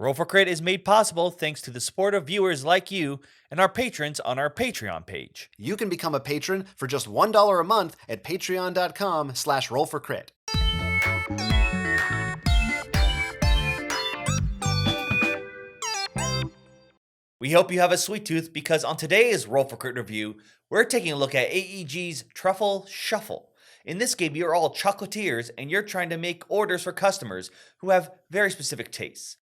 Roll for Crit is made possible thanks to the support of viewers like you and our patrons on our Patreon page. You can become a patron for just $1 a month at patreon.com/rollforcrit. We hope you have a sweet tooth because on today's Roll for Crit review, we're taking a look at AEG's Truffle Shuffle. In this game, you're all chocolatiers and you're trying to make orders for customers who have very specific tastes.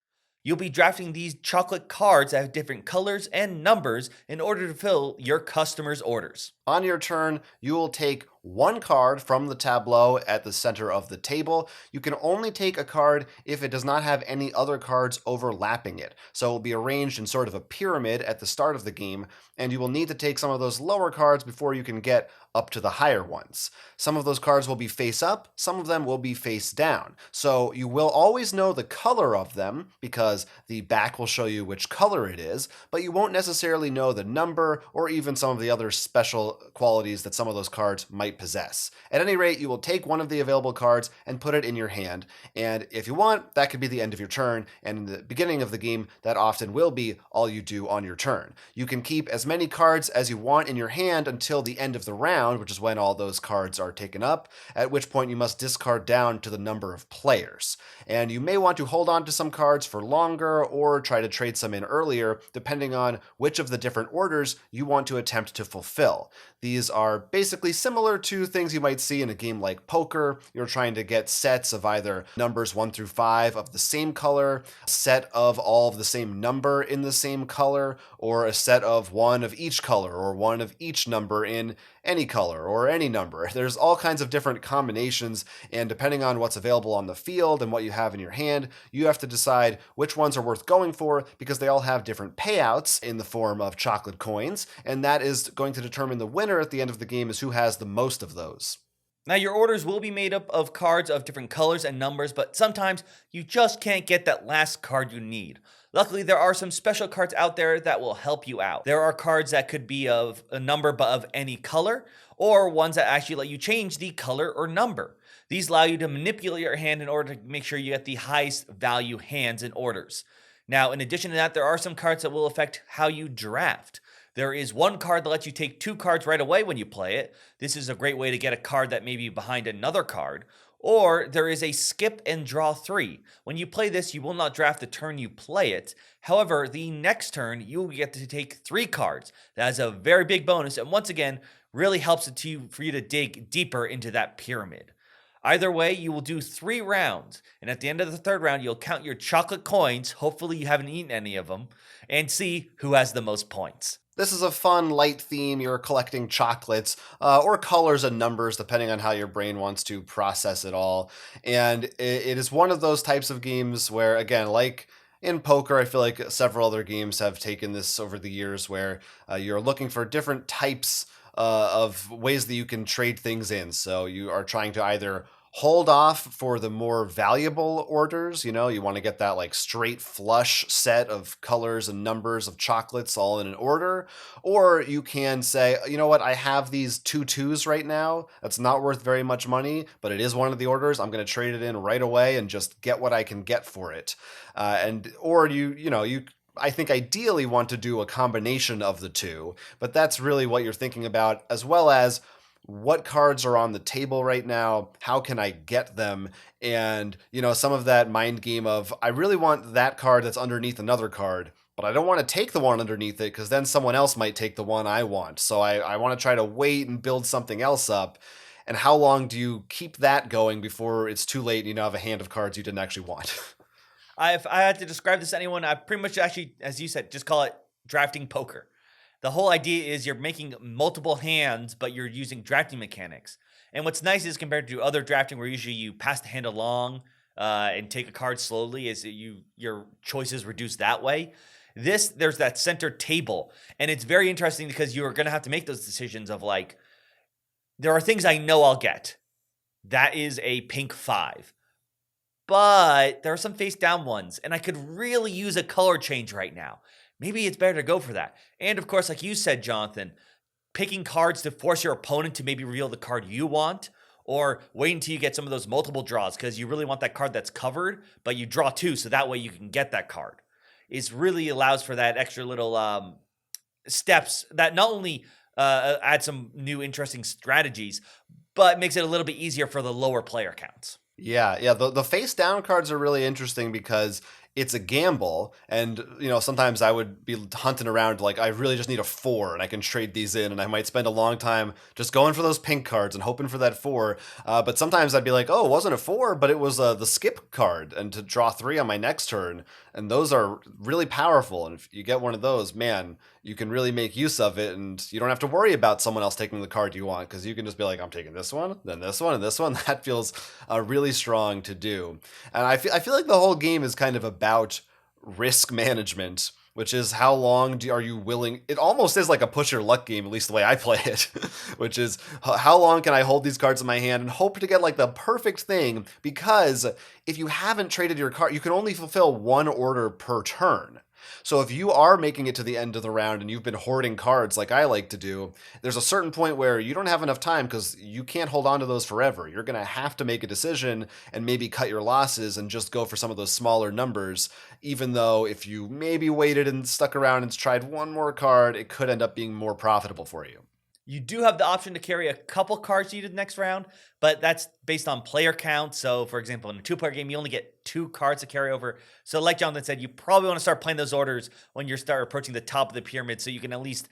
You'll be drafting these chocolate cards that have different colors and numbers in order to fill your customers' orders. On your turn, you will take one card from the tableau at the center of the table. You can only take a card if it does not have any other cards overlapping it. So it will be arranged in sort of a pyramid at the start of the game, and you will need to take some of those lower cards before you can get up to the higher ones. Some of those cards will be face up, some of them will be face down. So you will always know the color of them because the back will show you which color it is, but you won't necessarily know the number or even some of the other special qualities that some of those cards might possess. At any rate, you will take one of the available cards and put it in your hand, and if you want, that could be the end of your turn, and in the beginning of the game, that often will be all you do on your turn. You can keep as many cards as you want in your hand until the end of the round, which is when all those cards are taken up, at which point you must discard down to the number of players. And you may want to hold on to some cards for longer or try to trade some in earlier, depending on which of the different orders you want to attempt to fulfill. These are basically similar to things you might see in a game like poker. You're trying to get sets of either numbers 1 through 5 of the same color, a set of all of the same number in the same color, or a set of one of each color, or one of each number in any color or any number. There's all kinds of different combinations, and depending on what's available on the field and what you have in your hand, you have to decide which ones are worth going for because they all have different payouts in the form of chocolate coins, and that is going to determine the winner at the end of the game is who has the most of those. Now, your orders will be made up of cards of different colors and numbers, but sometimes you just can't get that last card you need. Luckily, there are some special cards out there that will help you out. There are cards that could be of a number but of any color, or ones that actually let you change the color or number. These allow you to manipulate your hand in order to make sure you get the highest value hands and orders. Now, in addition to that, there are some cards that will affect how you draft. There is one card that lets you take 2 cards right away when you play it. This is a great way to get a card that may be behind another card. Or there is a skip and draw 3. When you play this, you will not draft the turn you play it. However, the next turn, you will get to take 3 cards. That is a very big bonus, and once again, really helps it for you to dig deeper into that pyramid. Either way, you will do 3 rounds, and at the end of the 3rd round, you'll count your chocolate coins, hopefully you haven't eaten any of them, and see who has the most points. This is a fun, light theme. You're collecting chocolates or colors and numbers, depending on how your brain wants to process it all. And it is one of those types of games where, again, like in poker, I feel like several other games have taken this over the years where you're looking for different types of ways that you can trade things in. So you are trying to either hold off for the more valuable orders. You know, you want to get that like straight flush set of colors and numbers of chocolates all in an order. Or you can say, you know what, I have these 2 2s right now. That's not worth very much money, but it is one of the orders. I'm going to trade it in right away and just get what I can get for it. Or you I think ideally want to do a combination of the two, but that's really what you're thinking about, as well as what cards are on the table right now, how can I get them, and some of that mind game of I really want that card that's underneath another card, but I don't want to take the one underneath it because then someone else might take the one I want, so I want to try to wait and build something else up. And how long do you keep that going before it's too late and you have a hand of cards you didn't actually want? If I had to describe this to anyone, I pretty much actually, as you said, just call it drafting poker. The whole idea is you're making multiple hands, but you're using drafting mechanics. And what's nice is compared to other drafting where usually you pass the hand along and take a card slowly, is your choices reduce that way. There's that center table. And it's very interesting because you're going to have to make those decisions of like, there are things I know I'll get. That is a pink 5. But there are some face down ones, and I could really use a color change right now. Maybe it's better to go for that. And of course, like you said, Jonathan, picking cards to force your opponent to maybe reveal the card you want, or wait until you get some of those multiple draws because you really want that card that's covered, but you draw 2 so that way you can get that card. is really allows for that extra little steps that not only add some new interesting strategies, but makes it a little bit easier for the lower player counts. Yeah. The face down cards are really interesting because it's a gamble, and sometimes I would be hunting around like I really just need a 4, and I can trade these in, and I might spend a long time just going for those pink cards and hoping for that 4. But sometimes I'd be like, oh, it wasn't a 4, but it was the skip card, and to draw 3 on my next turn, and those are really powerful. And if you get one of those, man, you can really make use of it, and you don't have to worry about someone else taking the card you want, because you can just be like, I'm taking this one, then this one, and this one. That feels really strong to do. And I feel like the whole game is kind of about risk management, which is how long are you willing. It almost is like a push your luck game, at least the way I play it, which is how long can I hold these cards in my hand and hope to get like the perfect thing, because if you haven't traded your card, you can only fulfill one order per turn. So if you are making it to the end of the round and you've been hoarding cards like I like to do, there's a certain point where you don't have enough time because you can't hold on to those forever. You're going to have to make a decision and maybe cut your losses and just go for some of those smaller numbers, even though if you maybe waited and stuck around and tried one more card, it could end up being more profitable for you. You do have the option to carry a couple cards needed next round, but that's based on player count. So, for example, in a 2-player game, you only get 2 cards to carry over. So, like Jonathan said, you probably want to start playing those orders when you start approaching the top of the pyramid, so you can at least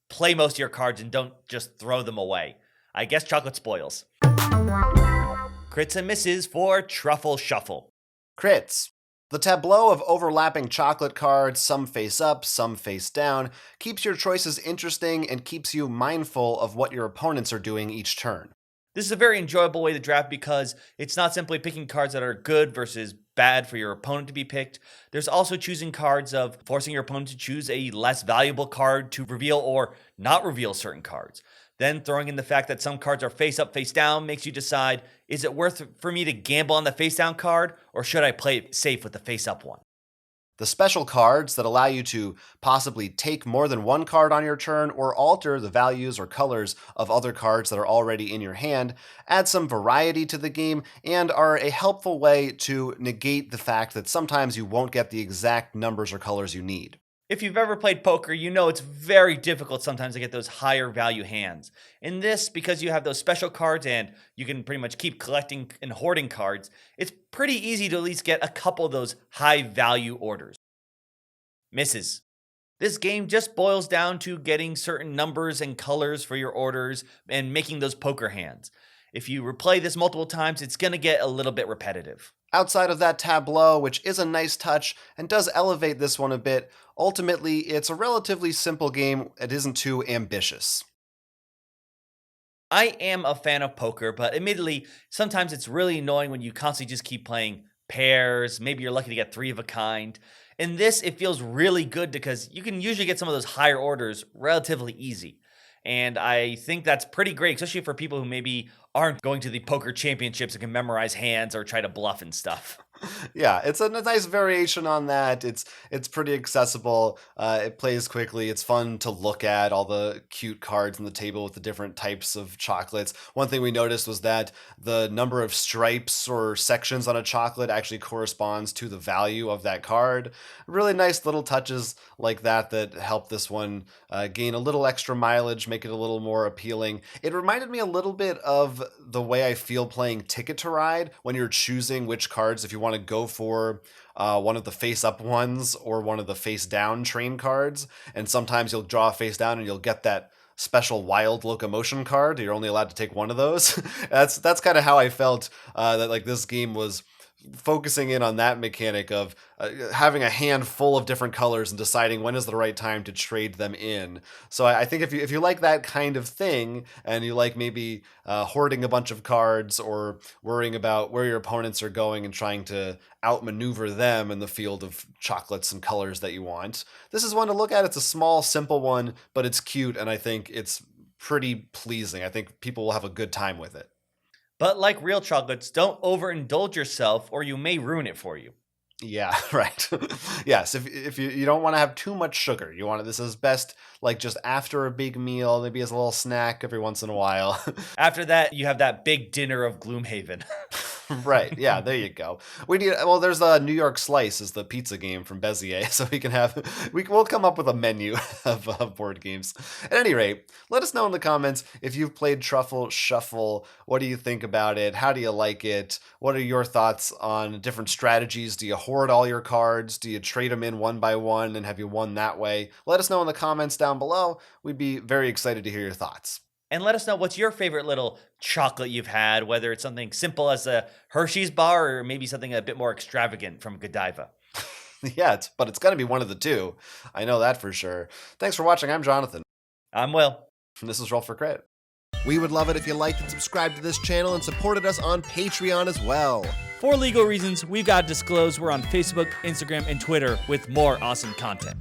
play most of your cards and don't just throw them away. I guess chocolate spoils. Crits and misses for Truffle Shuffle. Crits. The tableau of overlapping chocolate cards, some face up, some face down, keeps your choices interesting and keeps you mindful of what your opponents are doing each turn. This is a very enjoyable way to draft because it's not simply picking cards that are good versus bad for your opponent to be picked. There's also choosing cards of forcing your opponent to choose a less valuable card to reveal or not reveal certain cards. Then throwing in the fact that some cards are face up, face down makes you decide, is it worth for me to gamble on the face down card, or should I play it safe with the face up one? The special cards that allow you to possibly take more than one card on your turn or alter the values or colors of other cards that are already in your hand add some variety to the game and are a helpful way to negate the fact that sometimes you won't get the exact numbers or colors you need. If you've ever played poker, you know it's very difficult sometimes to get those higher value hands. In this, because you have those special cards and you can pretty much keep collecting and hoarding cards, it's pretty easy to at least get a couple of those high value orders. Misses. This game just boils down to getting certain numbers and colors for your orders and making those poker hands. If you replay this multiple times, it's going to get a little bit repetitive. Outside of that tableau, which is a nice touch and does elevate this one a bit, ultimately it's a relatively simple game. It isn't too ambitious. I am a fan of poker, but admittedly, sometimes it's really annoying when you constantly just keep playing pairs. Maybe you're lucky to get 3 of a kind. In this, it feels really good because you can usually get some of those higher orders relatively easy. And I think that's pretty great, especially for people who maybe aren't going to the poker championships and can memorize hands or try to bluff and stuff. Yeah, it's a nice variation on that. It's pretty accessible. It plays quickly. It's fun to look at all the cute cards on the table with the different types of chocolates. One thing we noticed was that the number of stripes or sections on a chocolate actually corresponds to the value of that card. Really nice little touches like that help this one gain a little extra mileage, make it a little more appealing. It reminded me a little bit of the way I feel playing Ticket to Ride when you're choosing which cards, if you want to go for one of the face up ones or one of the face down train cards. And sometimes you'll draw a face down and you'll get that special wild locomotion card. You're only allowed to take one of those. That's kind of how I felt that like this game was focusing in on that mechanic of having a hand full of different colors and deciding when is the right time to trade them in. So I think if you like that kind of thing and you like maybe hoarding a bunch of cards or worrying about where your opponents are going and trying to outmaneuver them in the field of chocolates and colors that you want, this is one to look at. It's a small, simple one, but it's cute and I think it's pretty pleasing. I think people will have a good time with it. But like real chocolates, don't overindulge yourself or you may ruin it for you. Yeah, right. Yes, if you don't want to have too much sugar, this is best like just after a big meal, maybe as a little snack every once in a while. After that, you have that big dinner of Gloomhaven. Right. Yeah, there you go. There's a New York Slice is the pizza game from Bezier, so we'll come up with a menu of board games. At any rate, let us know in the comments if you've played Truffle Shuffle. What do you think about it? How do you like it? What are your thoughts on different strategies? Do you hoard all your cards? Do you trade them in one by one, and have you won that way? Let us know in the comments down below. We'd be very excited to hear your thoughts. And let us know what's your favorite little chocolate you've had, whether it's something simple as a Hershey's bar or maybe something a bit more extravagant from Godiva. Yeah, but it's going to be one of the two. I know that for sure. Thanks for watching. I'm Jonathan. I'm Will. And this is Roll for Crit. We would love it if you liked and subscribed to this channel and supported us on Patreon as well. For legal reasons, we've got to disclose we're on Facebook, Instagram, and Twitter with more awesome content.